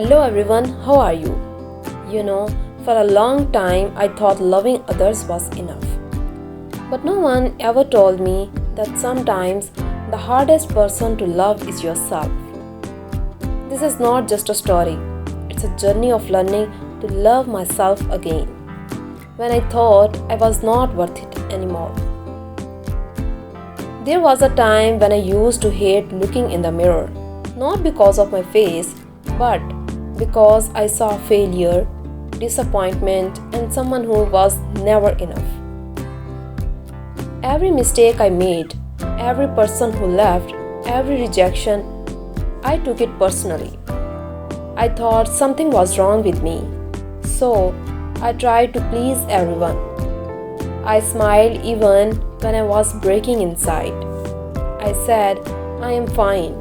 Hello everyone, how are you? For a long time I thought loving others was enough. But no one ever told me that sometimes the hardest person to love is yourself. This is not just a story, it's a journey of learning to love myself again when I thought I was not worth it anymore. There was a time when I used to hate looking in the mirror, not because of my face, but because I saw failure, disappointment, and someone who was never enough. Every mistake I made, every person who left, every rejection, I took it personally. I thought something was wrong with me, so I tried to please everyone. I smiled even when I was breaking inside. I said, I am fine,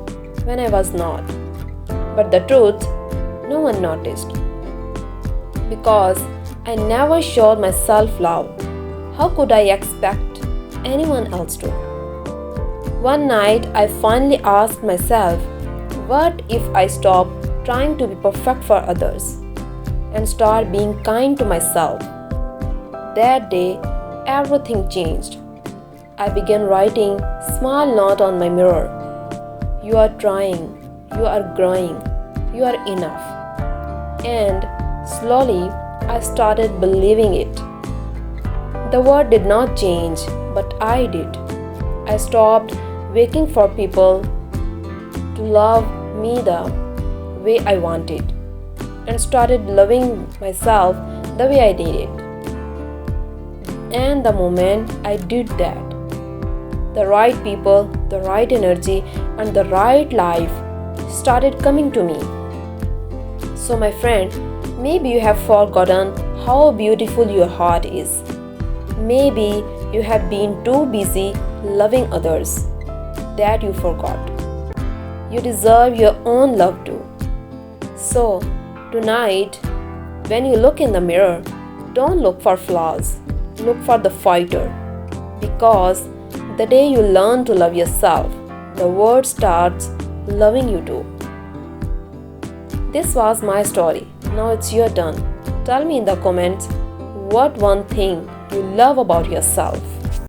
when I was not. But the truth, no one noticed. Because I never showed my self-love, how could I expect anyone else to? One night I finally asked myself, what if I stop trying to be perfect for others and start being kind to myself? That day, everything changed. I began writing small note on my mirror. You are trying, you are growing, you are enough. And slowly, I started believing it. The word did not change, but I did. I stopped waiting for people to love me the way I wanted and started loving myself the way I needed. And the moment I did that, the right people, the right energy, and the right life started coming to me. So my friend, maybe you have forgotten how beautiful your heart is. Maybe you have been too busy loving others that you forgot. You deserve your own love too. So tonight, when you look in the mirror, don't look for flaws, look for the fighter. Because the day you learn to love yourself, the world starts loving you too. This was my story. Now it's your turn. Tell me in the comments what one thing you love about yourself.